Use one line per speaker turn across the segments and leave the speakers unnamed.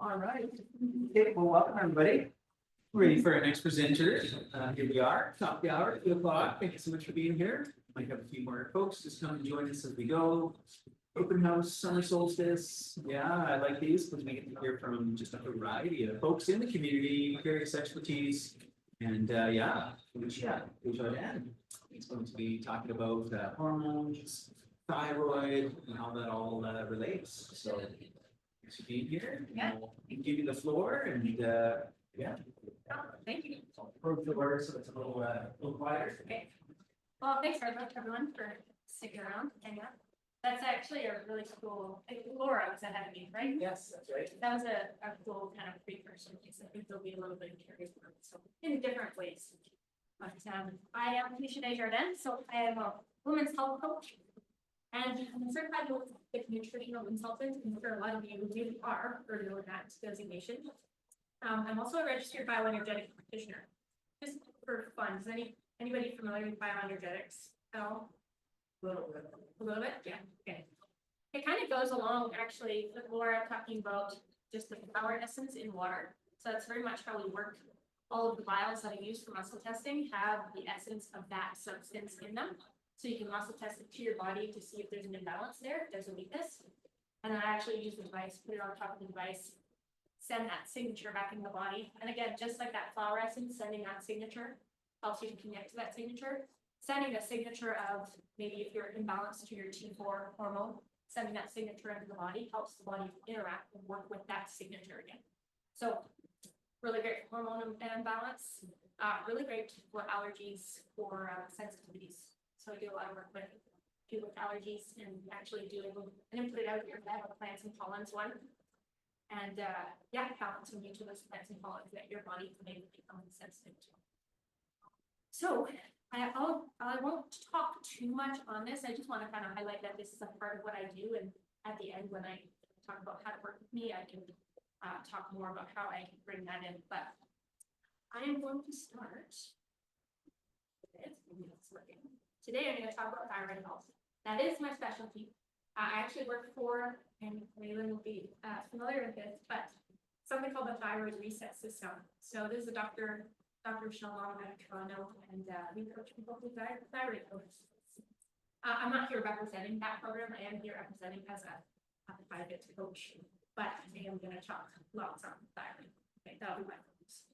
All right. Okay, well, welcome everybody. Ready for our next presenter. Here we are, top of the hour, 2 o'clock. Thank you so much for being here. Might have a few more folks just come and join us as we go. Open house, summer solstice. Yeah, I like these because we get to hear from just a variety of folks in the community, various expertise. And yeah, Felishia, Desjardins. He's going to be talking about hormones, thyroid, and how that all relates. So thanks for being here.
Yeah.
We'll give you the floor and yeah.
Thank you.
Approach the order so it's a little quieter.
Okay. Well, thanks very much, everyone, for sticking around. And yeah, that's actually a really cool. I think Laura was ahead of me, right?
Yes, that's right.
That was a cool kind of precursor piece. I think there'll be a little bit of carryover, so in different ways. But I am Felishia Desjardins, so I am a women's health coach, and I'm a certified holistic nutritional consultant. And for a lot of you who really are or know that designation. I'm also a registered bioenergetic practitioner. Just for fun, is anybody familiar with bioenergetics at all?
A little bit.
A little bit, yeah. Okay. It kind of goes along actually with Laura talking about just the power essence in water. So that's very much how we work. All of the vials that I use for muscle testing have the essence of that substance in them. So you can muscle test it to your body to see if there's an imbalance there, if there's a weakness. And then I actually use the device, put it on top of the device, send that signature back in the body. And again, just like that flower essence, sending that signature helps you to connect to that signature. Sending a signature of maybe if you're imbalanced to your T4 hormone, sending that signature into the body helps the body interact and work with that signature again. So really great for hormone imbalance, really great for allergies or sensitivities. So I do a lot of work with people with allergies and actually doing and put it out here. I have a plants and pollens one. And yeah, balancing each of those plants and pollens that your body may become sensitive to. So I won't talk too much on this. I just want to kind of highlight that this is a part of what I do. And at the end, when I talk about how to work with me, I can talk more about how I can bring that in. But I am going to start with today. I'm going to talk about thyroid health. That is my specialty. I actually work for, and Leland will be familiar with this, but something called the thyroid reset system. So this is a Dr. Shalom out of Toronto, and we coach people with thyroid coaches. I'm not here representing that program. I am here representing as a private coach, but I am going to talk lots on thyroid. Okay, that'll be my focus.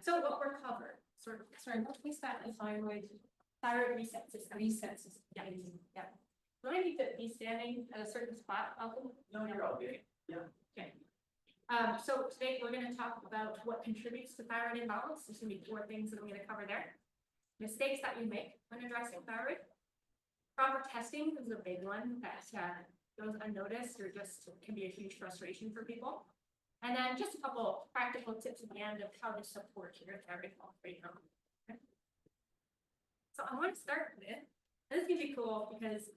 So what we're covered. Sorry, what we start with thyroid reset system. Yeah. Do I need to be standing at a certain spot?
No, you're all good. Yeah.
Okay. So today we're going to talk about what contributes to thyroid imbalance. There's going to be 4 things that I'm going to cover there. Mistakes that we make when addressing thyroid. Proper testing is a big one that goes unnoticed or just can be a huge frustration for people. And then just a couple practical tips at the end of how to support your thyroid health right now. Okay. So I want to start with, this is going to be cool because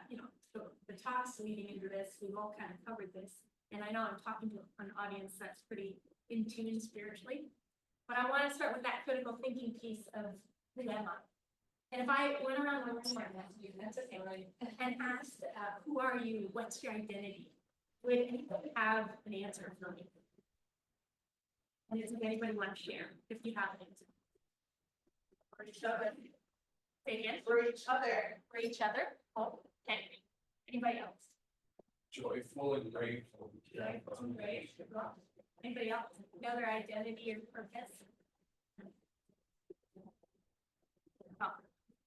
you know, the talks leading into this, we've all kind of covered this, and I know I'm talking to an audience that's pretty in tune spiritually, but I want to start with that critical thinking piece of who am I? And if I went around the room that's okay, right? And asked, who are you? What's your identity? Would anybody have an answer for me? And does anybody want to share if you have an answer? For each other. Say again. For each other. For each other. Oh, okay. Anybody else?
Joyful and grateful.
Joyful and grateful. Anybody else? Another identity or purpose? Oh.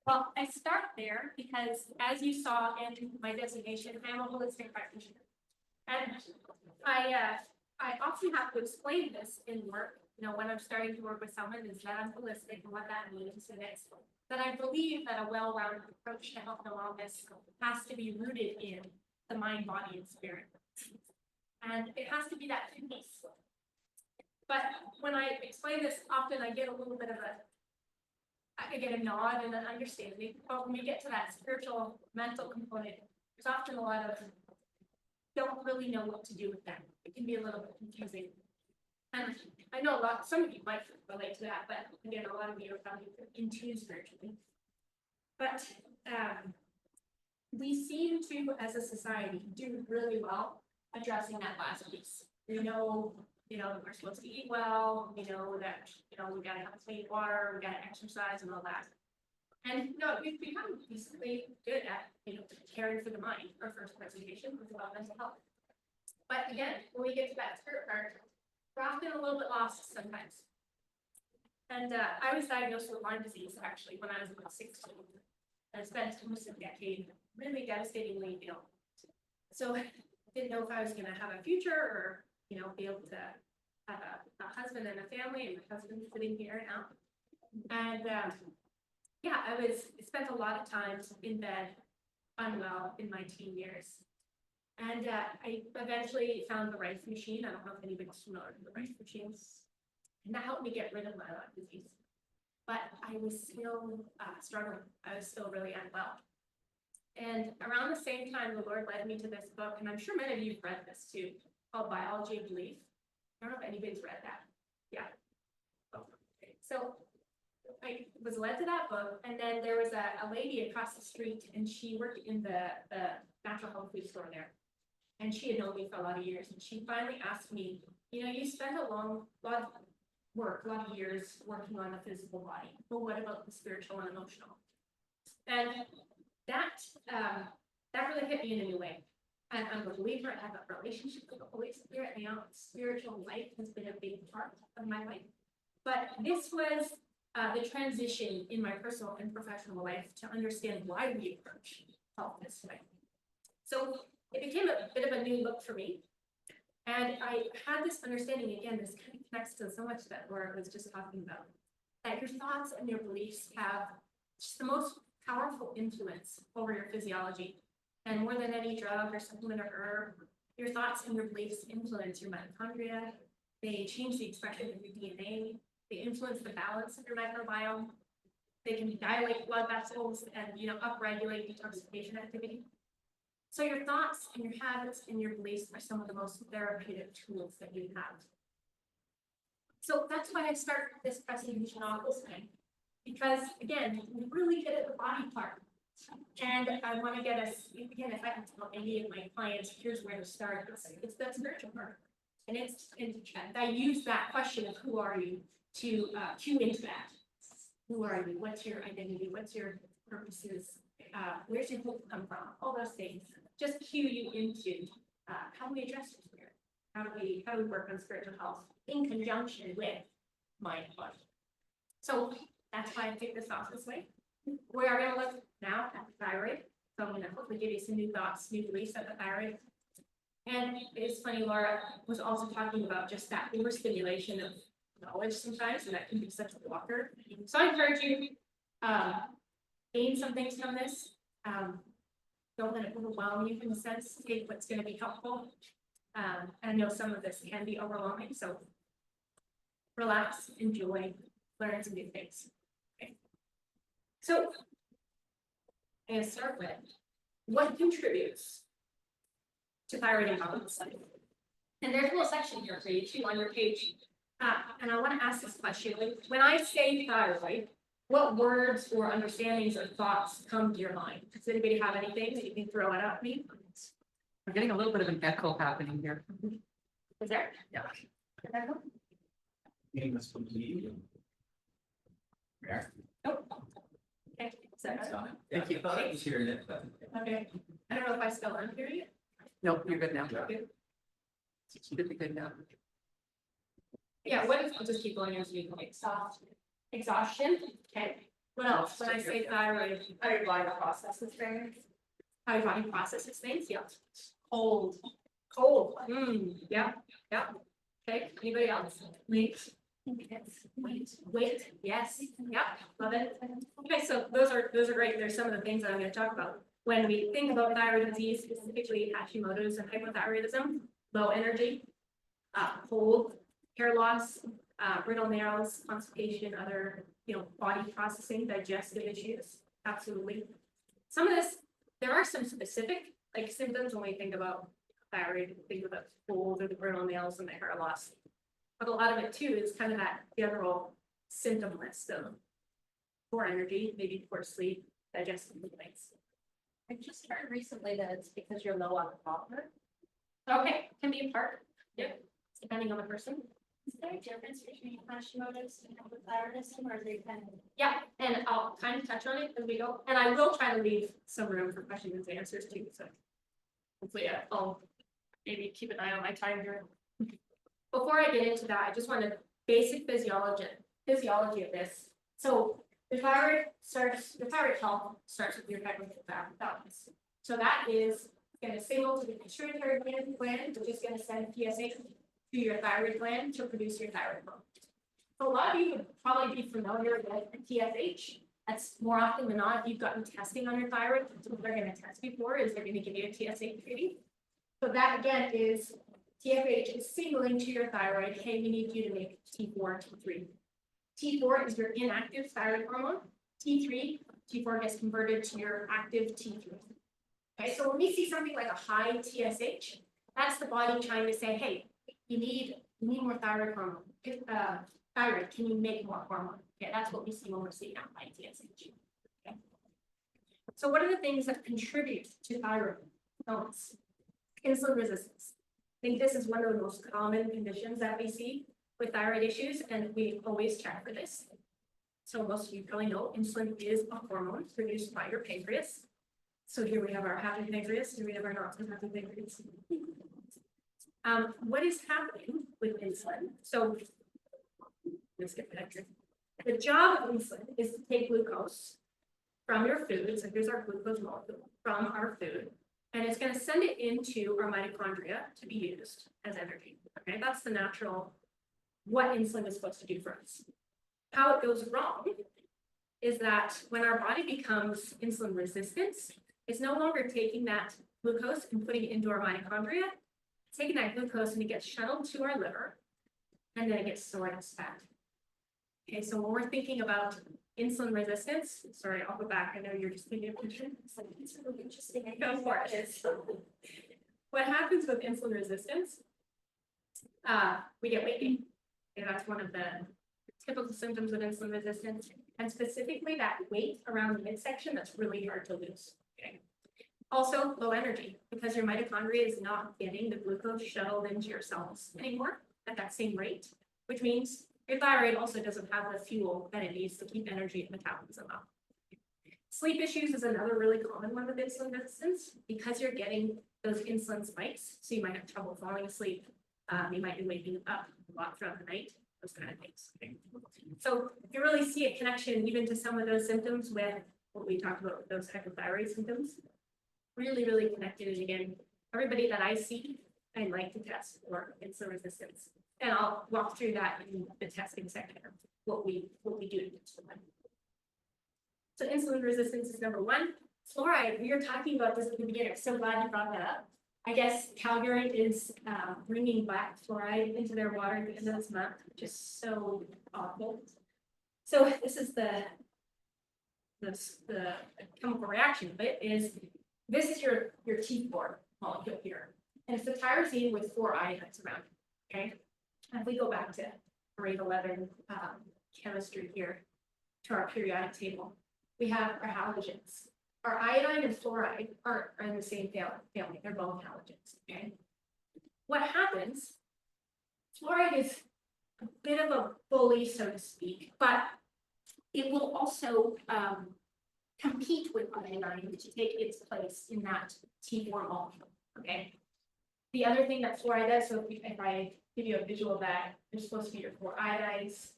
Well, I start there because, as you saw in my designation, I'm a holistic practitioner, and I often have to explain this in work. You know, when I'm starting to work with someone, is that I'm holistic and what that means, and it's that I believe that a well-rounded approach to health and wellness has to be rooted in the mind, body, and spirit. And it has to be that piece. But when I explain this, often I get a little bit of I get a nod and an understanding. But when we get to that spiritual, mental component, there's often a lot of don't really know what to do with that. It can be a little bit confusing. And I know some of you might relate to that, but again, a lot of you are probably in tune spiritually. But we seem to, as a society, do really well addressing that last piece. We know, we're supposed to eat well, we know that, we gotta have clean water, we gotta exercise and all that. And, we've become decently good at, caring for the mind, our first presentation was about mental health. But again, when we get to that spirit part, we're often a little bit lost sometimes. And I was diagnosed with Lyme disease actually when I was about 16. I spent almost a decade really devastatingly ill. So I didn't know if I was going to have a future or, be able to have a husband and a family, and my husband's sitting here now. And I spent a lot of time in bed, unwell in my teen years. And I eventually found the Rife machine. I don't know if anybody's familiar with the Rife machines. And that helped me get rid of my Lyme disease. But I was still struggling. I was still really unwell. And around the same time, the Lord led me to this book, and I'm sure many of you have read this too, called Biology of Belief. I don't know if anybody's read that. Yeah. Okay. So I was led to that book, and then there was a lady across the street, and she worked in the natural health food store there. And she had known me for a lot of years, and she finally asked me, you spent a lot of years working on the physical body, but what about the spiritual and emotional? And that really hit me in a new way. And I'm a believer. I have a relationship with the Holy Spirit. Spiritual life has been a big part of my life. But this was the transition in my personal and professional life to understand why we approach health this way. So it became a bit of a new look for me. And I had this understanding, again, this kind of connects to so much that Laura was just talking about, that your thoughts and your beliefs have just the most powerful influence over your physiology. And more than any drug or supplement or herb, your thoughts and your beliefs influence your mitochondria. They change the expression of your DNA. They influence the balance of your microbiome. They can dilate blood vessels and, upregulate detoxification activity. So your thoughts and your habits and your beliefs are some of the most therapeutic tools that you have. So that's why I start this presentation off this way. Because again, we really get at the body part. And I want to get us, again, if I can tell any of my clients, here's where to start. It's that spiritual part. And I use that question of who are you to cue into that. Who are you? What's your identity? What's your purposes? Where's your hope come from? All those things. Just cue you into how do we address your spirit? How do we work on spiritual health in conjunction with mind and body? So that's why I take this off this way. We are going to look now at the thyroid. So I'm going to hopefully give you some new thoughts, new beliefs at the thyroid. And it's funny, Laura was also talking about just that overstimulation of knowledge sometimes, and that can be such a blocker. So I encourage you gain some things from this. Don't let it overwhelm you in a sense. Take what's going to be helpful. And I know some of this can be overwhelming, so relax, enjoy, learn some new things. Okay. So I'm going to start with what contributes to thyroid imbalance. And there's a little section here for you too on your page. And I want to ask this question. When I say thyroid, what words or understandings or thoughts come to your mind? Does anybody have anything that you can throw it at me?
We're getting a little bit of an echo happening here.
Is there?
Yeah.
Is there one? Nope. Okay. So,
Thank you. I thought I was hearing it, but.
okay. I don't know if I still am hearing it.
Nope, you're good now.
Good.
Should be good now.
Yeah, what if I'll just keep going as we go. Exhaustion. Okay. What else? When I say thyroid, how your body processes things. How your body processes things. Yeah. Cold. Cold. Yeah. Yeah. Okay. Anybody else? Weight. Weight. Yes. Yeah. Love it. Okay. So those are great. There's some of the things that I'm going to talk about. When we think about thyroid disease, specifically Hashimoto's and hypothyroidism, low energy, cold, hair loss, brittle nails, constipation, other body processing, digestive issues, absolutely. Some of this, there are some specific symptoms when we think about thyroid, think about cold or the brittle nails and the hair loss. But a lot of it too is kind of that general symptom list of poor energy, maybe poor sleep, digestive things.
I just heard recently that it's because you're low on copper.
Okay, can be a part. Yep. depending on the person.
Is there a difference between Hashimoto's and hypothyroidism, or are they kind of?
Yeah, and I'll kind of touch on it as we go, and I will try to leave some room for questions and answers too, so. Hopefully, I'll maybe keep an eye on my time here. Before I get into that, I just want to basic physiology of this. So the thyroid health starts with your thyroid balance. So that is going to signal to the pituitary gland, which is going to send PSA to your thyroid gland to produce your thyroid hormone. So a lot of you would probably be familiar with TSH. That's more often than not, if you've gotten testing on your thyroid, what they're going to test you for is they're going to give you a TSH reading. So that again is TSH is signaling to your thyroid, hey, we need you to make T4, T3. T4 is your inactive thyroid hormone. T4 gets converted to your active T3. Okay, so when we see something like a high TSH, that's the body trying to say, hey, you need more thyroid hormone. Thyroid, can you make more hormone? Okay, that's what we see when we're seeing that high TSH. Okay. So what are the things that contribute to thyroid illness? Insulin resistance. I think this is one of the most common conditions that we see with thyroid issues, and we always check for this. So most of you probably know insulin is a hormone produced by your pancreas. So here we have our happy pancreas, here we have our not so happy pancreas. What is happening with insulin? So let's get back to the job of insulin is to take glucose from your food. So here's our glucose molecule from our food, and it's going to send it into our mitochondria to be used as energy. Okay, that's the natural what insulin is supposed to do for us. How it goes wrong is that when our body becomes insulin resistant, it's no longer taking that glucose and putting it into our mitochondria. It's taking that glucose and it gets shuttled to our liver, and then it gets stored as fat. Okay, so when we're thinking about insulin resistance, sorry, I'll go back. I know you're just thinking of it's really interesting. Go for it. What happens with insulin resistance? We get weight gain. Okay, that's one of the typical symptoms of insulin resistance, and specifically that weight around the midsection that's really hard to lose. Okay. Also, low energy, because your mitochondria is not getting the glucose shuttled into your cells anymore at that same rate, which means your thyroid also doesn't have the fuel that it needs to keep energy and metabolism up. Sleep issues is another really common one with insulin resistance because you're getting those insulin spikes. So you might have trouble falling asleep. You might be waking up a lot throughout the night, those kind of things. Okay. So you really see a connection even to some of those symptoms with what we talked about with those hypothyroid symptoms. Really, really connected. And again, everybody that I see, I like to test for insulin resistance. And I'll walk through that in the testing section, what we do to insulin. So insulin resistance is number one. Fluoride, we were talking about this at the beginning. So glad you brought that up. I guess Calgary is bringing back fluoride into their water at the end of this month, which is so awful. So this is the chemical reaction of it is, this is your T4 molecule here. And it's the tyrosine with 4 iodines around it, okay? And if we go back to grade 11 chemistry here to our periodic table, we have our halogens. Our iodine and fluoride are in the same family. They're both halogens, okay? What happens, fluoride is a bit of a bully, so to speak, but it will also compete with iodine to take its place in that T4 molecule, okay? The other thing that fluoride does, so if I give you a visual of that, there's supposed to be your 4 iodides.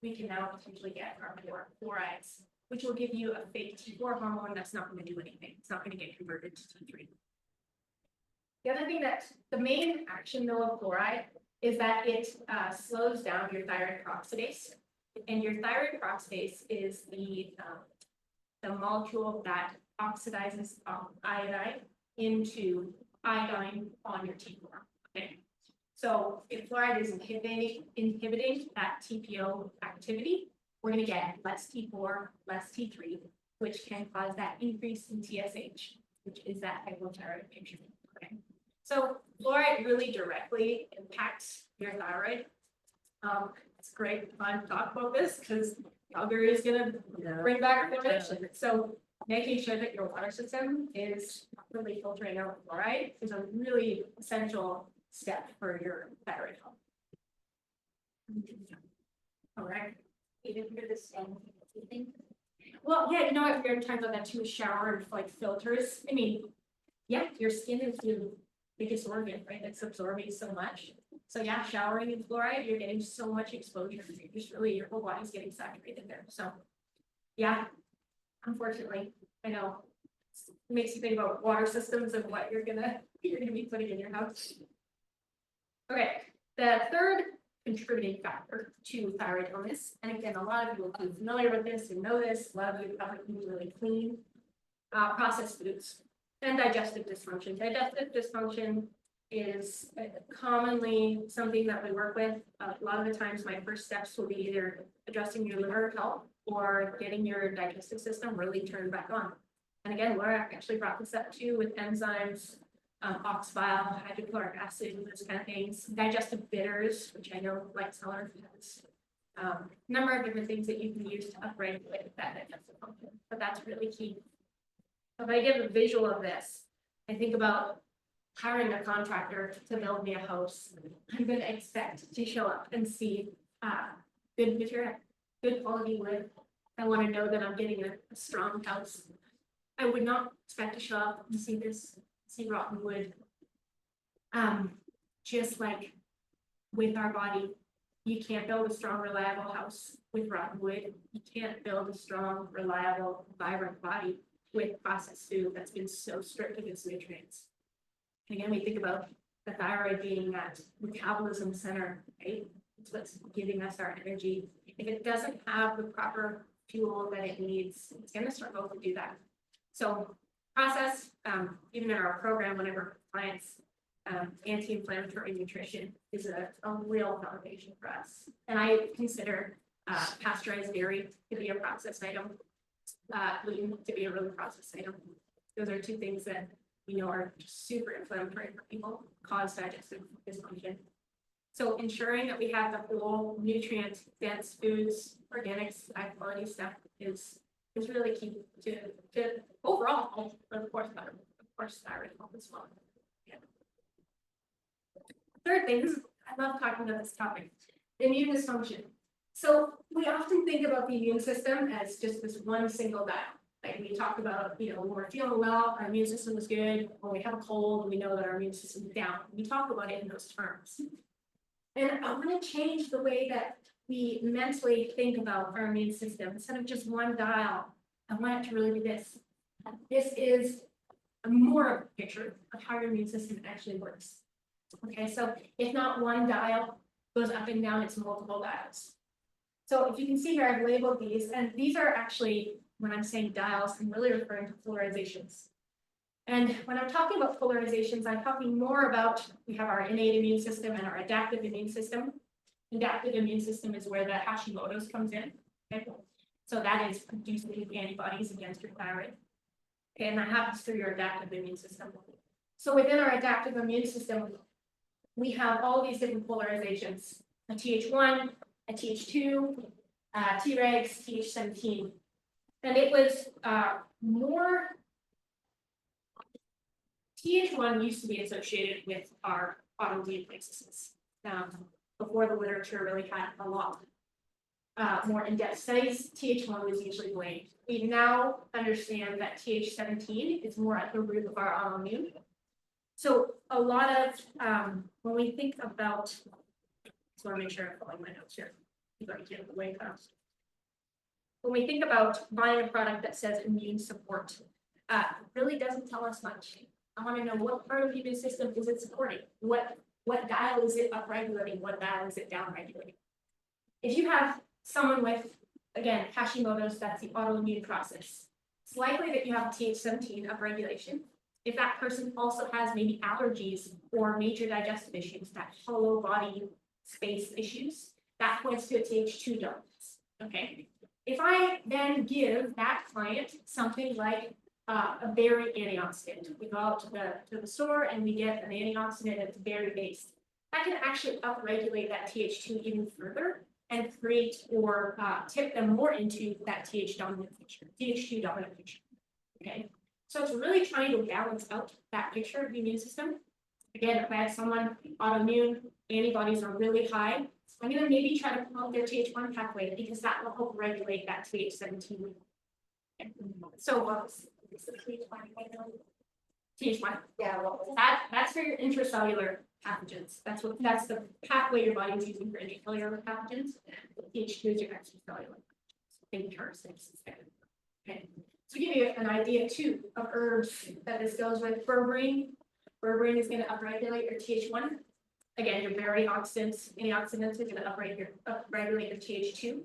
We can now potentially get our 4 fluorides, which will give you a fake T4 hormone that's not going to do anything. It's not going to get converted to T3. The other thing that the main action though of fluoride is that it slows down your thyroid peroxidase. And your thyroid peroxidase is the molecule that oxidizes iodine into iodine on your T4. Okay. So if fluoride is inhibiting that TPO activity, we're going to get less T4, less T3, which can cause that increase in TSH, which is that hypothyroid picture. Okay. So fluoride really directly impacts your thyroid. It's great fun to talk about this because Calgary is going to bring back fluoridation. So making sure that your water system is properly filtering out fluoride is a really essential step for your thyroid health. All right.
Even for the same, you think?
Well, yeah, you know what, we were talking about that too, shower and like filters. I mean, yeah, your skin is your biggest organ, right? It's absorbing so much. So yeah, showering in fluoride, you're getting so much exposure. You're just really, your whole body's getting saturated there. So yeah, unfortunately, I know. It makes you think about water systems and what you're gonna be putting in your house. Okay, the third contributing factor to thyroid illness, and again, a lot of you will be familiar with this and know this, a lot of you probably eat really clean, processed foods and digestive dysfunction. Digestive dysfunction is commonly something that we work with. A lot of the times, my first steps will be either addressing your liver health or getting your digestive system really turned back on. And again, Laura actually brought this up too with enzymes, ox bile, hydrochloric acid, those kind of things, digestive bitters, which I know like Seller has. Number of different things that you can use to upregulate that digestive function, but that's really key. If I give a visual of this, I think about hiring a contractor to build me a house. I'm going to expect to show up and see good material, good quality wood. I want to know that I'm getting a strong house. I would not expect to show up and see rotten wood. Just like with our body, you can't build a strong, reliable house with rotten wood. You can't build a strong, reliable, vibrant body with processed food that's been so stripped of its nutrients. And again, we think about the thyroid being that metabolism center, right? It's what's giving us our energy. If it doesn't have the proper fuel that it needs, it's going to struggle to do that. So process, even in our program, whenever clients, anti-inflammatory nutrition is a real foundation for us. And I consider pasteurized dairy to be a processed item, gluten to be a really processed item. Those are two things that we know are super inflammatory for people, cause digestive dysfunction. So ensuring that we have the whole nutrient dense foods, organics, high quality stuff is really key to overall health, but of course thyroid health as well. Yeah. Third thing, I love talking about this topic, immune dysfunction. So we often think about the immune system as just this one single dial. Like we talk about, when we're feeling well, our immune system is good. When we have a cold, we know that our immune system is down. We talk about it in those terms. And I want to change the way that we mentally think about our immune system. Instead of just one dial, I want it to really be this. This is a more picture of how your immune system actually works. Okay, so if not one dial goes up and down, it's multiple dials. So if you can see here, I've labeled these, and these are actually, when I'm saying dials, I'm really referring to polarizations. And when I'm talking about polarizations, I'm talking more about, we have our innate immune system and our adaptive immune system. Adaptive immune system is where the Hashimoto's comes in. Okay? So that is producing antibodies against your thyroid. Okay, and that happens through your adaptive immune system. So within our adaptive immune system, we have all these different polarizations, a Th1, a Th2, Tregs, Th17. And it was more, Th1 used to be associated with our autoimmune processes. Before the literature really had a lot more in-depth studies, Th1 was usually blamed. We now understand that Th17 is more at the root of our autoimmune. So a lot of, when we think about, just want to make sure I'm following my notes here. I'm going to get the way fast. When we think about buying a product that says immune support, it really doesn't tell us much. I want to know what part of the immune system is it supporting? What dial is it upregulating? What dial is it downregulating? If you have someone with, again, Hashimoto's, that's the autoimmune process, it's likely that you have Th17 upregulation. If that person also has maybe allergies or major digestive issues, that hollow body space issues, that points to a Th2 dominance. Okay. If I then give that client something like a berry antioxidant, we go out to the store and we get an antioxidant that's berry based, that can actually upregulate that Th2 even further and create or tip them more into that Th2 dominant picture. Okay, so it's really trying to balance out that picture of the immune system. Again, if I have someone autoimmune, antibodies are really high, I'm gonna maybe try to promote their Th1 pathway because that will help regulate that Th17. So, Th1.
Yeah, well,
That's for your intracellular pathogens. That's the pathway your body's using for intracellular pathogens. Th2 is your extracellular. Think parasites instead. Okay. To give you an idea too of herbs that this goes with, berberine. Berberine is going to upregulate your Th1. Again, your berry oxidants, antioxidants are going to upregulate your Th2.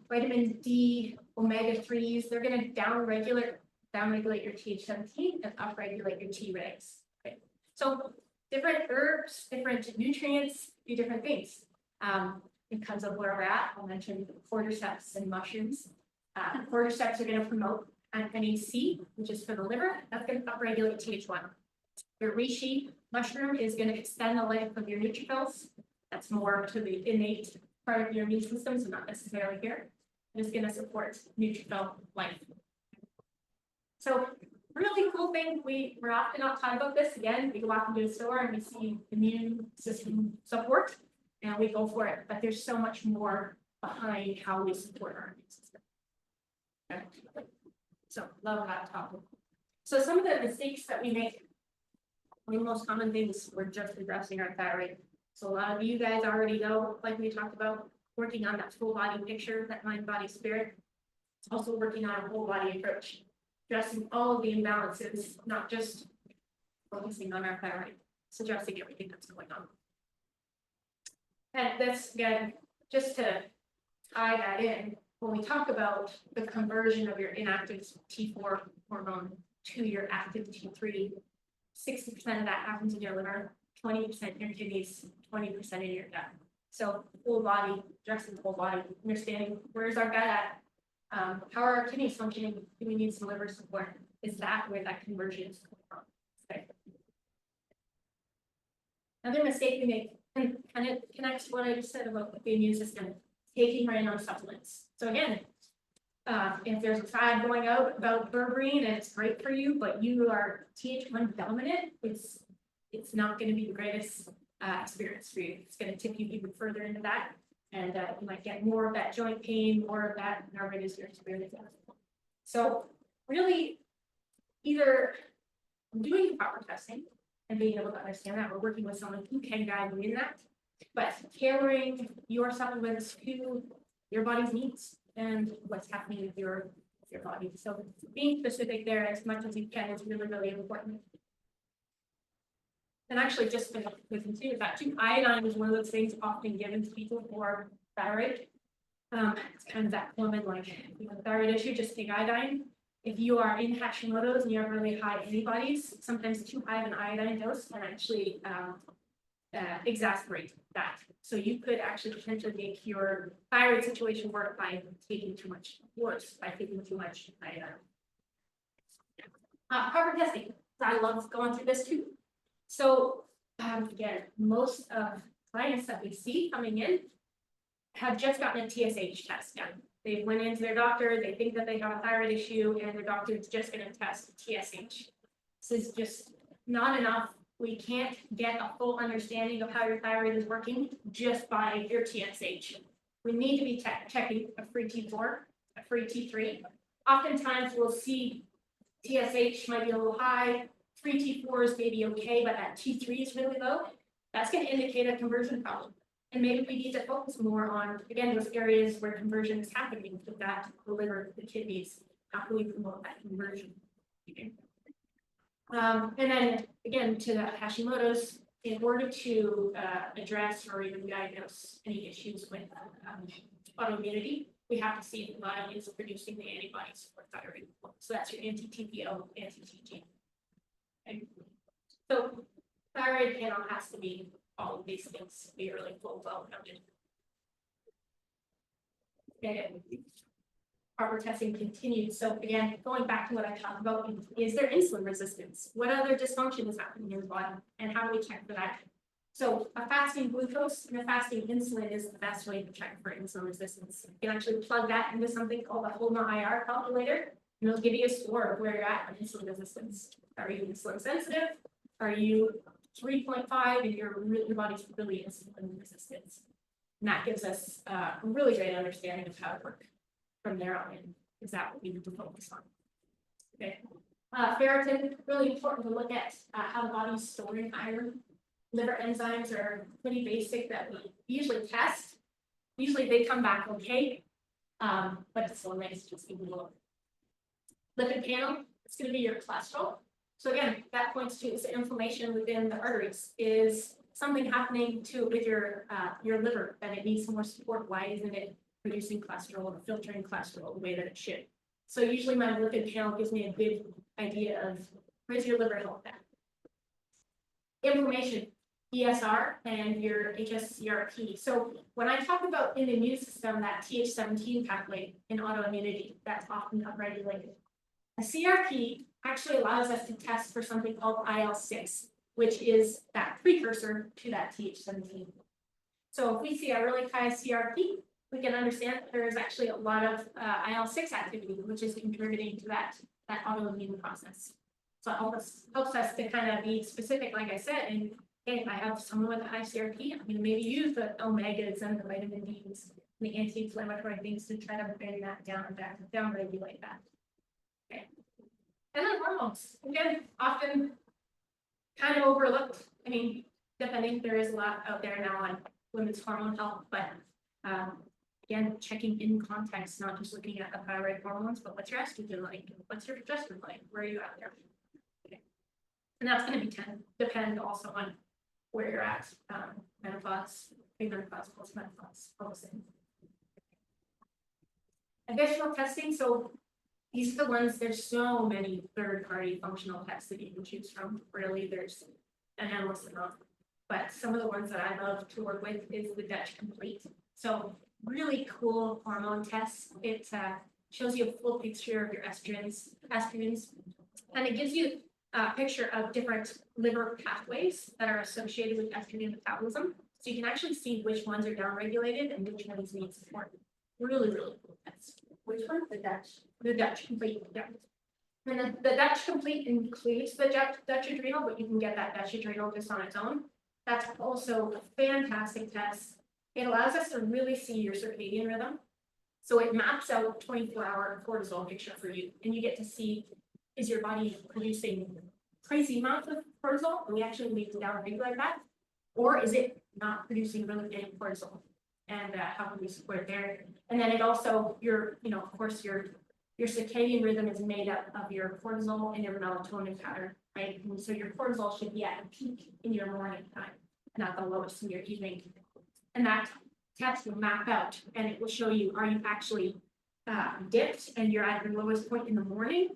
Vitamin D, omega-3s, they're going to downregulate your Th17 and upregulate your Tregs. Okay. So different herbs, different nutrients, do different things. Because of where we're at, I'll mention cordyceps and mushrooms. Cordyceps are going to promote NAC, which is for the liver. That's going to upregulate Th1. Your reishi mushroom is going to extend the life of your neutrophils. That's more to the innate part of your immune system, so not necessarily here. It's going to support neutrophil life. So really cool thing, we're often not taught about this. Again, we go out into the store and we see immune system support and we go for it, but there's so much more behind how we support our immune system. Okay. So love that topic. So some of the mistakes that we make, one of the most common things, we're just addressing our thyroid. So a lot of you guys already know, like we talked about, working on that full body picture, that mind, body, spirit. It's also working on a whole body approach, addressing all of the imbalances, not just focusing on our thyroid, it's addressing everything that's going on. And that's, again, just to tie that in, when we talk about the conversion of your inactive T4 hormone to your active T3, 60% of that happens in your liver, 20% in your kidneys, 20% in your gut. So whole body, addressing the whole body, understanding where's our gut at, how are our kidneys functioning, do we need some liver support? Is that where that conversion is coming from? Okay. Another mistake we make, and kind of connects to what I just said about the immune system, taking random supplements. So again, if there's a fad going out about berberine and it's great for you, but you are Th1 dominant, it's not going to be the greatest experience for you. It's going to tip you even further into that, and you might get more of that joint pain, more of that nervous experience. So really, either doing the proper testing and being able to understand that, we're working with someone who can guide you in that, but tailoring your supplements to your body's needs and what's happening with your body. So being specific there as much as you can is really, really important. And actually, just to continue that too, iodine is one of those things often given to people for thyroid. It's kind of that common, like, you know, thyroid issue, just take iodine. If you are in Hashimoto's and you have really high antibodies, sometimes too high of an iodine dose can actually exacerbate that. So you could actually potentially make your thyroid situation work by taking too much, worse by taking too much iodine. Proper testing. I love going through this too. So again, most of clients that we see coming in have just gotten a TSH test done. They went into their doctor, they think that they have a thyroid issue, and their doctor is just going to test TSH. This is just not enough. We can't get a full understanding of how your thyroid is working just by your TSH. We need to be checking a free T4, a free T3. Oftentimes we'll see TSH might be a little high, free T4 is maybe okay, but that T3 is really low. That's going to indicate a conversion problem. And maybe we need to focus more on, again, those areas where conversion is happening, with that, the liver, the kidneys. How can we promote that conversion? Okay. And then again, to the Hashimoto's, in order to address or even diagnose any issues with autoimmunity, we have to see if the body is producing the antibodies for thyroid. So that's your anti-TPO, anti-TG. Okay. So thyroid panel has to be all of these things to be really full, well-rounded. Okay. Proper testing continued. So again, going back to what I talked about, is there insulin resistance? What other dysfunction is happening in the body? And how do we check for that? So a fasting glucose and a fasting insulin is the best way to check for insulin resistance. You can actually plug that into something called a Hormone IR calculator, and it'll give you a score of where you're at on insulin resistance. Are you insulin sensitive? Are you 3.5 and your body's really insulin resistant? And that gives us a really great understanding of how to work from there on in. Is that what we need to focus on? Okay. Ferritin, really important to look at how the body's storing iron. Liver enzymes are pretty basic that we usually test. Usually they come back okay, but it's still nice to just give a look. Lipid panel, it's going to be your cholesterol. So again, that points to is inflammation within the arteries. Is something happening with your liver that it needs more support? Why isn't it producing cholesterol or filtering cholesterol the way that it should? So usually my lipid panel gives me a good idea of where's your liver health at. Inflammation, ESR, and your HSCRP. So when I talk about in the immune system, that Th17 pathway in autoimmunity, that's often upregulated. A CRP actually allows us to test for something called IL-6, which is that precursor to that Th17. So if we see a really high CRP, we can understand that there is actually a lot of IL-6 activity, which is contributing to that autoimmune process. So it helps us to kind of be specific, like I said, and hey, if I have someone with a high CRP, I'm going to maybe use the omegas and the vitamin Ds, and the anti-inflammatory things to try to bring that down and down regulate that. Okay. And then hormones, again, often kind of overlooked. I mean, depending, there is a lot out there now on women's hormone health, but again, checking in context, not just looking at the thyroid hormones, but what's your estrogen like? What's your progesterone like? Where are you out there? Okay. And that's going to depend also on where you're at, menopause, premenopause, postmenopause, all those things. Additional testing, so these are the ones, there's so many third-party functional tests that you can choose from. Really, there's an endless amount. But some of the ones that I love to work with is the Dutch Complete. So really cool hormone tests. It shows you a full picture of your estrogens, and it gives you a picture of different liver pathways that are associated with estrogen metabolism. So you can actually see which ones are downregulated and which ones need support. Really, really cool test. Which one? The Dutch. The Dutch Complete, yeah. And then the Dutch Complete includes the Dutch Adrenal, but you can get that Dutch Adrenal just on its own. That's also a fantastic test. It allows us to really see your circadian rhythm. So it maps out a 24-hour cortisol picture for you, and you get to see, is your body producing crazy amounts of cortisol, and we actually need to downregulate that, or is it not producing really big cortisol? And how can we support it there? And then it also, of course, your circadian rhythm is made up of your cortisol and your melatonin pattern, right? And so your cortisol should be at a peak in your morning time, not the lowest in your evening. And that test will map out, and it will show you, are you actually dipped and you're at your lowest point in the morning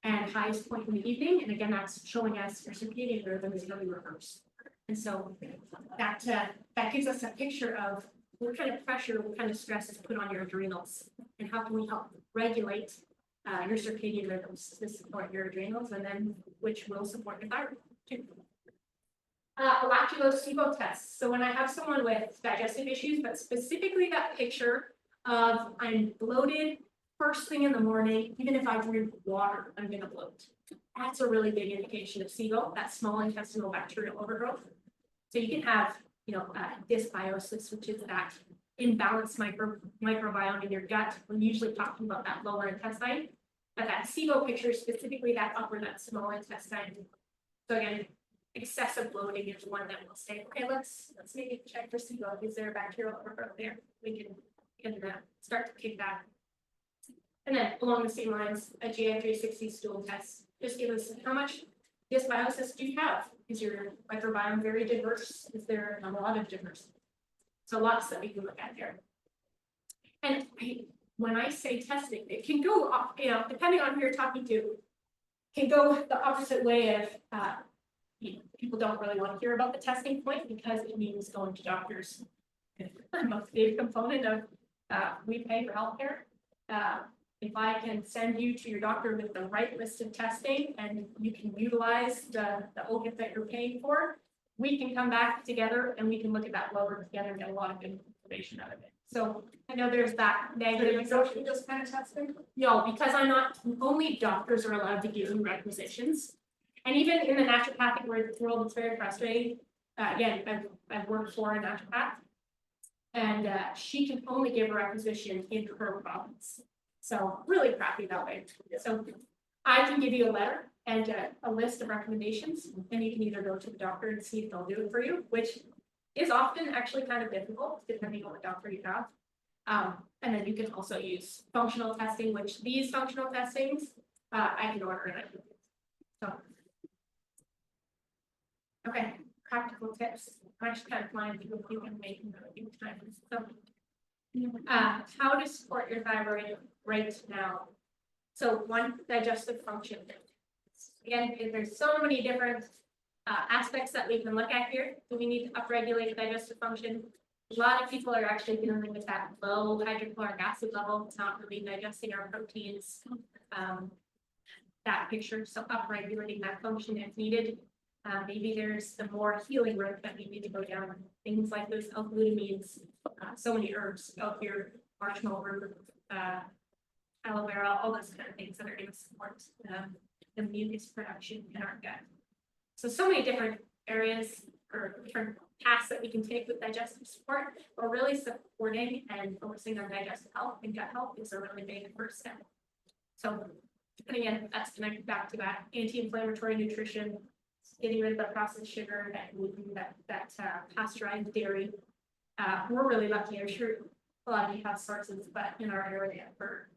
and highest point in the evening? And again, that's showing us your circadian rhythm is really reversed. And so that gives us a picture of what kind of pressure, what kind of stress is put on your adrenals, and how can we help regulate your circadian rhythms to support your adrenals, and then which will support your thyroid too. Lactulose tests. So when I have someone with digestive issues, but specifically that picture of I'm bloated first thing in the morning, even if I drink water, I'm going to bloat. That's a really big indication of SIBO, that small intestinal bacterial overgrowth. So you can have, dysbiosis, which is that imbalanced microbiome in your gut. We're usually talking about that lower intestine, but that SIBO picture, specifically that upper, that small intestine. So again, excessive bloating is one that will say, okay, let's maybe check for SIBO. Is there a bacterial overgrowth there? We can start to kick that. And then along the same lines, a GI360 stool test. Just give us how much dysbiosis do you have? Is your microbiome very diverse? Is there a lot of diversity? So lots that we can look at there. And when I say testing, it can go off, depending on who you're talking to, can go the opposite way of people don't really want to hear about the testing point because it means going to doctors. I'm a big component of we pay for healthcare. If I can send you to your doctor with the right list of testing and you can utilize the OGIP that you're paying for, we can come back together and we can look at that lower together and get a lot of good information out of it. So I know there's that negative association.
This kind of testing?
No, because I'm not, only doctors are allowed to give you requisitions. And even in the naturopathic world, it's very frustrating. Again, I've worked for a naturopath. And she can only give a requisition in her province. So really crappy that way. So I can give you a letter and a list of recommendations, and you can either go to the doctor and see if they'll do it for you, which is often actually kind of difficult depending on what doctor you have. And then you can also use functional testing, which these functional testings, I can order and I can. So. Okay, practical tips. I'm actually kind of flying through a few and making them a few times. So, how to support your thyroid right now. So one, digestive function. Again, there's so many different aspects that we can look at here. Do we need to upregulate digestive function? A lot of people are actually dealing with that low hydrochloric acid level. It's not really digesting our proteins. That picture, so upregulating that function if needed. Maybe there's the more healing road that we need to go down. Things like those L-glutamines, so many herbs out here, marshmallow root, aloe vera, all those kind of things that are going to support the mucus production in our gut. So many different areas or different paths that we can take with digestive support, but really supporting and focusing on digestive health and gut health is a really big first step. So, and again, that's connected back to that anti-inflammatory nutrition, getting rid of the processed sugar, that pasteurized dairy. We're really lucky. I'm sure a lot of you have sources, but in our area for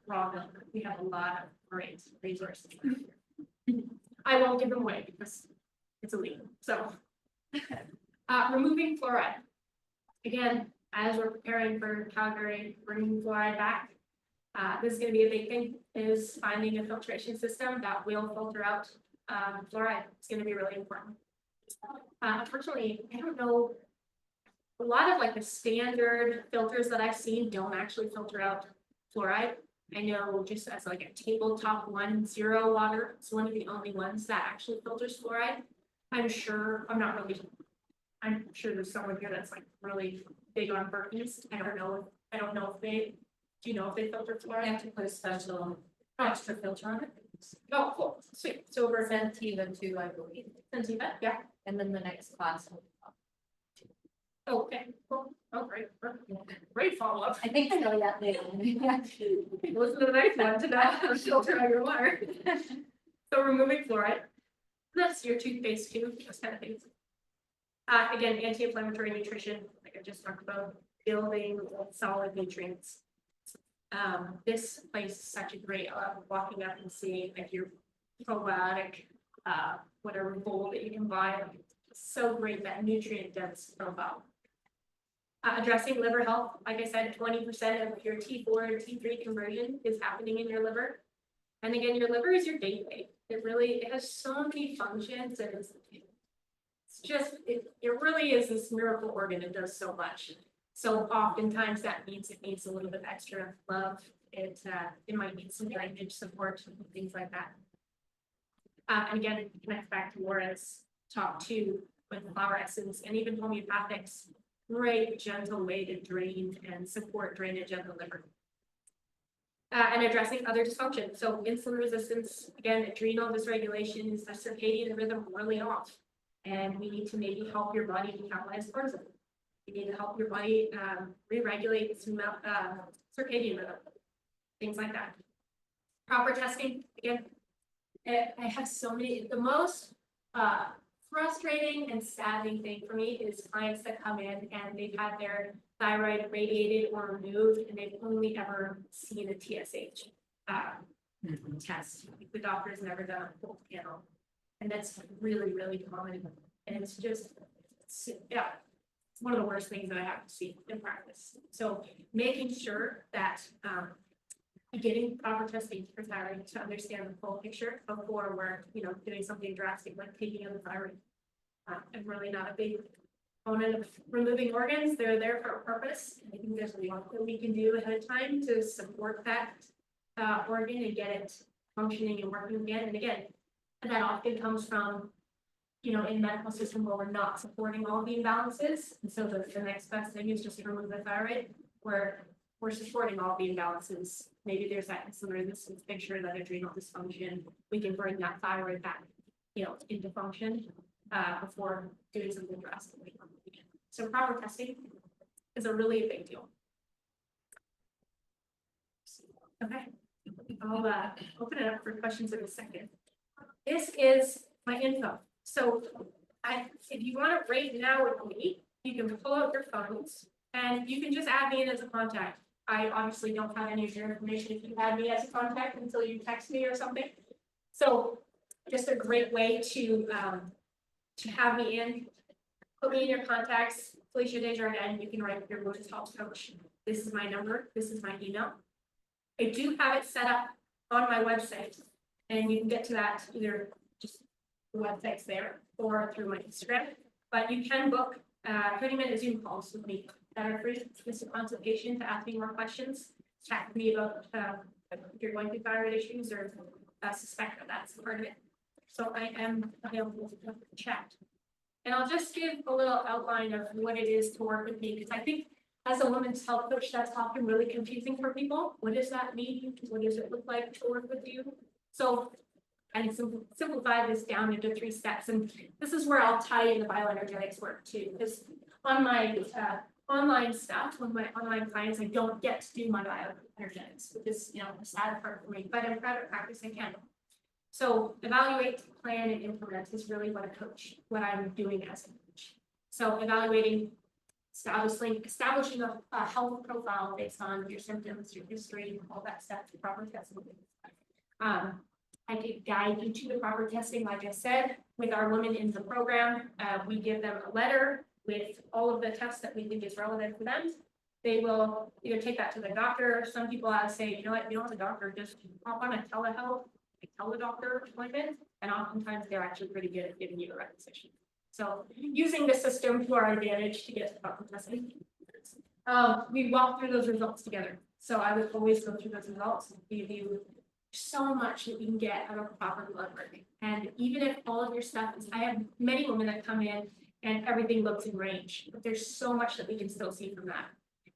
raw milk, we have a lot of great resources. I won't give them away because it's illegal. So, removing fluoride. Again, as we're preparing for Calgary, bringing fluoride back. This is going to be a big thing, is finding a filtration system that will filter out fluoride. It's going to be really important. Unfortunately, I don't know, a lot of like the standard filters that I've seen don't actually filter out fluoride. I know just as like a tabletop 1.0 water, it's one of the only ones that actually filters fluoride. I'm sure there's someone here that's like really big on Berkey's. I don't know if they, do you know if they filter fluoride?
You have to put a special extra filter on it.
Oh, cool, sweet. So over
Sentiva too, I believe.
Sentiva, yeah.
And then the next class.
Okay, cool. Oh, great follow-up.
I think so, yeah.
Listen to the next one to not filter out your water. So removing fluoride. That's your toothpaste too, those kind of things. Again, anti-inflammatory nutrition, like I just talked about, building solid nutrients. This place is such a great walking up and seeing like your probiotic, whatever bowl that you can buy. So great, that nutrient dense profile. Addressing liver health, like I said, 20% of your T4 and T3 conversion is happening in your liver. And again, your liver is your gateway. It has so many functions, and it really is this miracle organ. It does so much. So oftentimes that means it needs a little bit extra love. It might need some drainage support and things like that. And again, it connects back to Laura's talk too with flower essence and even homeopathics. Great gentle way to drain and support drainage of the liver. And addressing other dysfunction. So insulin resistance, again, adrenal dysregulation is the circadian rhythm really off. And we need to maybe help your body metabolize cortisol. You need to help your body re-regulate some circadian rhythm, things like that. Proper testing, again, I have so many, the most frustrating and saddening thing for me is clients that come in and they've had their thyroid radiated or removed and they've only ever seen a TSH test. The doctor's never done a full panel. And that's really, really common. And it's just, yeah. It's one of the worst things that I have to see in practice. So making sure that getting proper testing for thyroid to understand the full picture before we're doing something drastic like taking out the thyroid. I'm really not a big proponent of removing organs. They're there for a purpose. I think there's a lot that we can do ahead of time to support that organ and get it functioning and working again. And again, that often comes from in medical system where we're not supporting all the imbalances. And so the next best thing is just to remove the thyroid, where we're supporting all the imbalances. Maybe there's that insulin resistance picture, that adrenal dysfunction. We can bring that thyroid back. into function, before doing something drastically. So proper testing is a really big deal. Okay, I'll open it up for questions in a second. This is my info. So if you want to rate now with me, you can pull out your phones and you can just add me in as a contact. I obviously don't have any of your information if you add me as a contact until you text me or something. So just a great way to have me in, put me in your contacts, Felishia Desjardins, you can write your Women's Health Coach. This is my number, this is my email. I do have it set up on my website, and you can get to that either just the website's there or through my Instagram. But you can book 30-minute Zoom calls with me that are free. It's a consultation to ask me more questions, chat with me about if you're going through thyroid issues or suspect that that's part of it. So I am available to chat. And I'll just give a little outline of what it is to work with me, because I think as a women's health coach, that's often really confusing for people. What does that mean? What does it look like to work with you? So I simplify this down into 3 steps. And this is where I'll tie in the bioenergetics work too, because on my online stuff, with my online clients, I don't get to do my bioenergetics, which is, a sad part for me, but in private practice, I can. So evaluate, plan, and implement is really what I'm doing as a coach. So evaluating, establishing a health profile based on your symptoms, your history, all that stuff, proper testing. I could guide you to the proper testing, like I said, with our women in the program. We give them a letter with all of the tests that we think is relevant for them. They will either take that to the doctor. Some people say, you know what, you don't want the doctor, just hop on a telehealth, teledoctor appointment, and oftentimes they're actually pretty good at giving you a requisition. So using the system to our advantage to get to proper testing. We walk through those results together. So I would always go through those results and give you so much that we can get out of proper blood work. And even if all of your stuff is, I have many women that come in and everything looks in range, but there's so much that we can still see from that.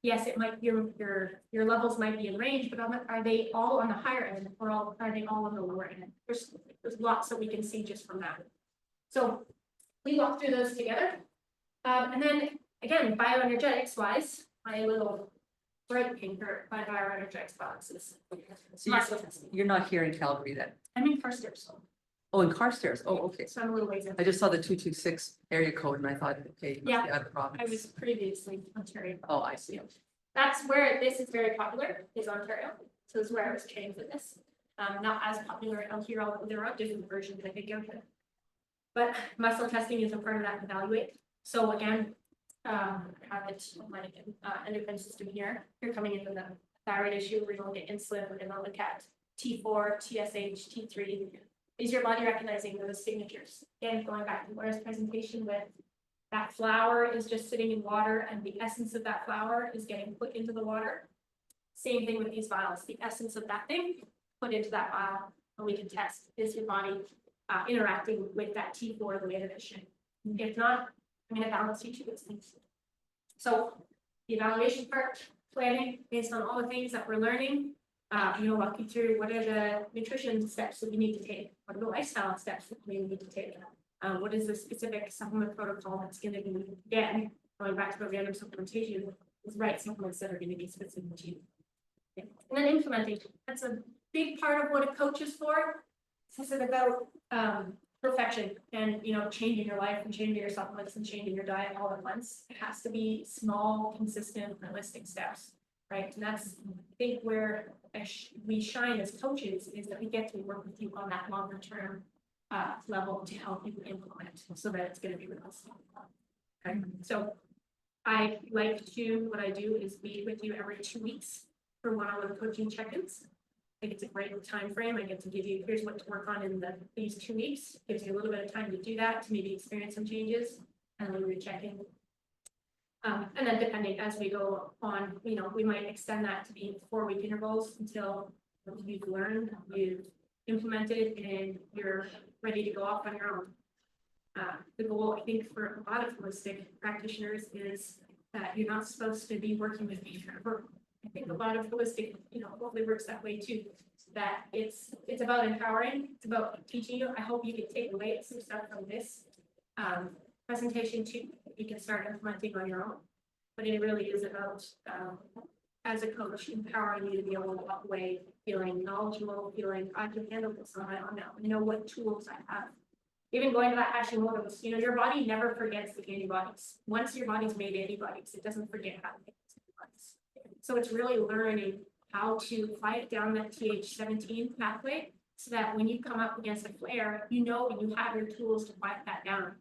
Yes, it might your levels might be in range, but are they all on the higher end, or are they all on the lower end? There's lots that we can see just from that. So we walk through those together, and then again, bioenergetics wise, my little red paper by bioenergetics boxes.
So you're not here in Calgary then?
I'm in Carstairs,
Oh, in Carstairs. Oh, okay.
so I'm a little ways in.
I just saw the 226 area code and I thought, okay, you must be out of province.
I was previously in Ontario.
Oh, I see.
That's where this is very popular, is Ontario. So this is where I was trained for this. Not as popular out here, although there are different versions I think out here. But muscle testing is a part of that evaluate. So again, I have it on my endocrine system here. You're coming into the thyroid issue. We're going to look at insulin. We're going to look at T4, TSH, T3. Is your body recognizing those signatures? Again, going back to Laura's presentation with that flour is just sitting in water and the essence of that flour is getting put into the water. Same thing with these vials. The essence of that thing put into that vial, and we can test, is your body interacting with that T4 the way that it should. If not, I'm going to balance each of those things. So the evaluation part, planning based on all the things that we're learning. Walk you through what are the nutrition steps that we need to take, what are the lifestyle steps that we need to take. What is the specific supplement protocol that's going to be, again, going back to the random supplementation, is right supplements that are going to be specific to you. Yeah. And then implementing, that's a big part of what a coach is for. This is about perfection and, changing your life and changing your supplements and changing your diet all at once. It has to be small, consistent, realistic steps, right? And that's, I think, where we shine as coaches, is that we get to work with you on that longer term level to help you implement so that it's going to be with us. Okay, so I like to, what I do is meet with you every 2 weeks for one-on-one coaching check-ins. I think it's a great time frame. I get to give you, here's what to work on in these 2 weeks. Gives you a little bit of time to do that, to maybe experience some changes, and then we check in. And then depending as we go on, we might extend that to be 4-week intervals until you've learned, you've implemented, and you're ready to go off on your own. The goal, I think, for a lot of holistic practitioners is that you're not supposed to be working with me forever. I think a lot of holistic, hopefully works that way too. that it's about empowering, it's about teaching you. I hope you can take away some stuff from this presentation too. You can start implementing on your own. But it really is about, as a coach, empowering you to be able to walk away feeling knowledgeable, feeling I can handle this on my own now. I know what tools I have. Even going to that Hashimoto's, your body never forgets the antibodies. Once your body's made antibodies, it doesn't forget how to make those antibodies. So it's really learning how to fight down that Th17 pathway so that when you come up against a flare, you have your tools to fight that down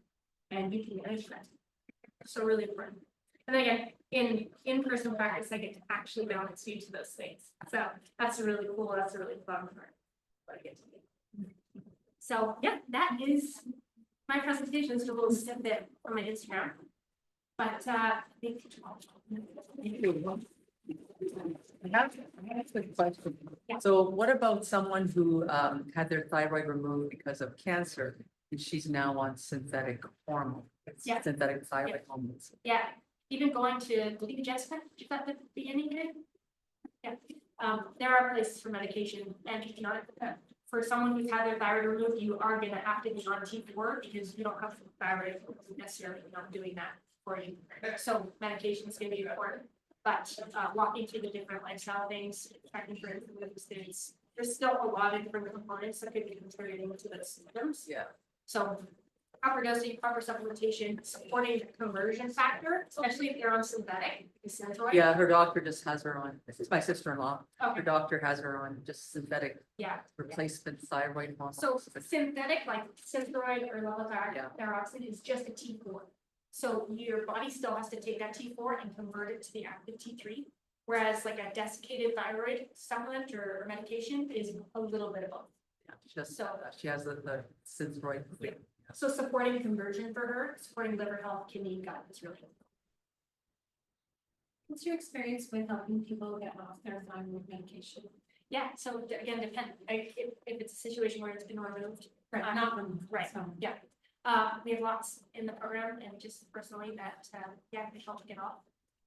and you can manage that. So really important. And then again, in-person practice, I get to actually balance you to those things. So that's really cool. That's a really fun part. What I get to do. So yeah, that is my presentation. It's a little snippet from my Instagram. But I think
I have a quick question.
Yeah.
So what about someone who had their thyroid removed because of cancer and she's now on synthetic hormone?
Yeah.
Synthetic thyroid hormones.
yeah, even going to Jessica, is that the beginning here? Yeah, there are places for medication and you cannot, for someone who's had their thyroid removed, you are gonna have to be on T4 because you don't have thyroid necessarily not doing that for you. So medication is gonna be important, but walking through the different lifestyle things, checking for influences, there's still a lot of different components that could be contributing to those symptoms.
Yeah.
So proper dosing, proper supplementation, supporting the conversion factor, especially if you're on synthetic, Thyroid.
Yeah, her doctor just has her on, this is my sister-in-law. Her
Okay,
doctor has her on just synthetic
yeah.
replacement thyroid hormones.
So synthetic, like Synthroid or
Yeah.
levothyroxine is just a T4. So your body still has to take that T4 and convert it to the active T3. Whereas like a desiccated thyroid supplement or medication is a little bit of both.
Yeah, just,
So-
she has the synthroid.
Yeah. So supporting conversion for her, supporting liver health, kidney, gut is really important.
What's your experience with helping people get off their thyroid medication?
Yeah, so again, if it's a situation where it's been removed.
Not when,
Right,
so.
yeah. We have lots in the program and just personally that, they help get off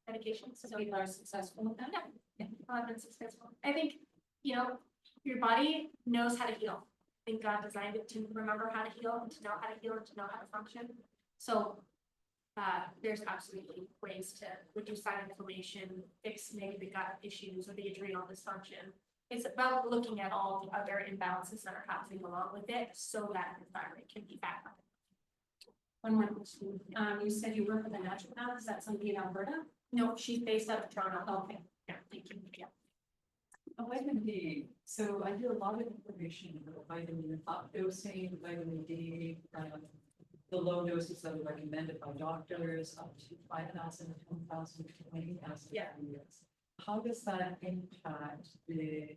medication.
So people are successful with that?
Yeah, I've been successful. I think, your body knows how to heal. I think God designed it to remember how to heal and to know how to heal and to know how to function. So there's absolutely ways to reduce that inflammation, fix maybe the gut issues or the adrenal dysfunction. It's about looking at all the other imbalances that are happening along with it so that the thyroid can be back up.
One more question. You said you work with a naturopath. Is that somebody in Alberta?
No, she's based out of Toronto.
Okay.
Yeah, thank you. Yeah.
Vitamin D, so I do a lot of information about vitamin up dosing, vitamin D, the low doses that are recommended by doctors, up to 5,000, 10,000, 20,000.
Yeah.
How does that impact the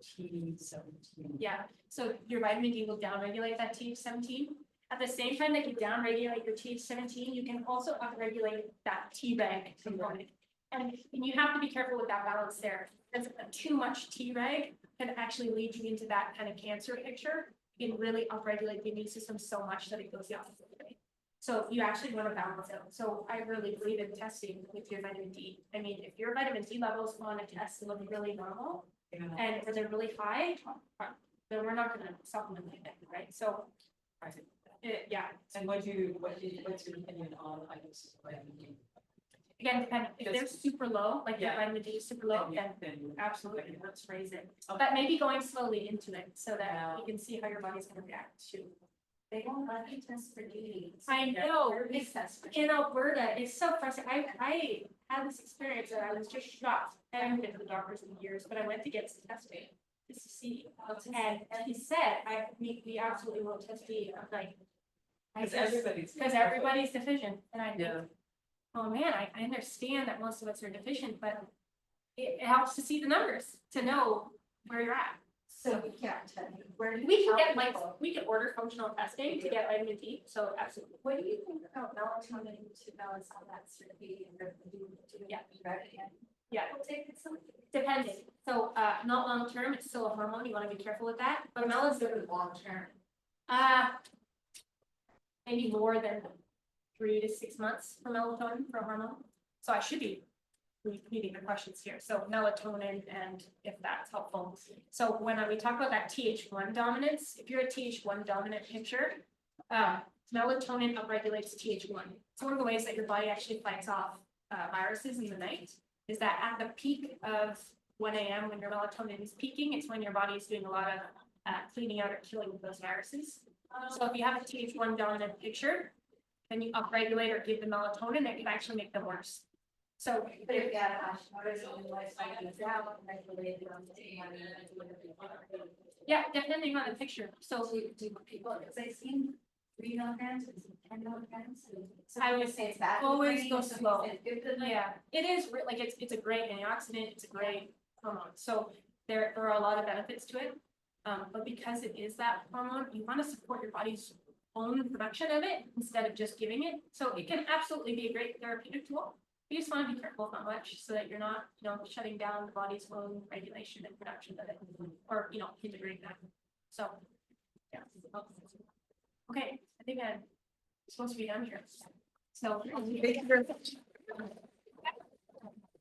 T17?
Yeah, so your vitamin D will downregulate that Th17. At the same time that you downregulate your Th17, you can also upregulate that Treg component. And you have to be careful with that balance there. Because too much Treg can actually lead you into that kind of cancer picture. You can really upregulate the immune system so much that it goes the opposite way. So you actually want to balance it. So I really believe in testing with your vitamin D. I mean, if your vitamin D levels on a test look really normal and or they're really high, then we're not going to supplement like that, right? So, yeah.
And what's your opinion on items of vitamin D?
Again, if they're super low, like your
Yeah.
vitamin D is super low, then
Then
absolutely let's raise it.
Okay.
But maybe going slowly into it so that you can see how your body's going to react to.
They don't let you test for D.
I know,
It's test for
in Alberta, it's so frustrating. I had this experience that I was just shocked. I haven't been to the doctors in years, but I went to get some testing just to see. And he said, we absolutely will test D. I'm like, because everybody's deficient. And I think,
Yeah.
oh man, I understand that most of us are deficient, but it helps to see the numbers, to know where you're at.
So we can't tell you where do
We
you
can
tell
get
people?
we can order functional testing to get vitamin D, so absolutely.
What do you think about melatonin to balance how that's circadian rhythm?
Yeah.
Right.
Yeah,
We'll take it some.
depending. So not long term, it's still a hormone, you want to be careful with that, but melatonin long term. Maybe more than 3 to 6 months for melatonin for a hormone. So I should be reading the questions here. So melatonin, and if that's helpful. So when we talk about that Th1 dominance, if you're a Th1 dominant picture, melatonin upregulates Th1. It's one of the ways that your body actually fights off viruses in the night, is that at the peak of 1 a.m. when your melatonin is peaking, it's when your body is doing a lot of cleaning out or killing those viruses. So if you have a Th1 dominant picture, then you upregulate or give the melatonin, it can actually make them worse. So
But if you have Hashimoto's and the lifestyle is down, regulated on the.
yeah, depending on the picture. So
Do people, because I've seen 3 milligrams, and 10 milligrams. So
I would
say it's bad. for the
always
brain,
go
some
slow.
say it's good for the brain.
yeah, it is like it's a great antioxidant, it's a great hormone. So there are a lot of benefits to it. But because it is that hormone, you want to support your body's own production of it instead of just giving it. So it can absolutely be a great therapeutic tool. You just want to be careful not much so that you're not, shutting down the body's own regulation and production of it, or, hindering that. So, yeah. Okay, I think I'm supposed to be done here. So.
Thank you very much.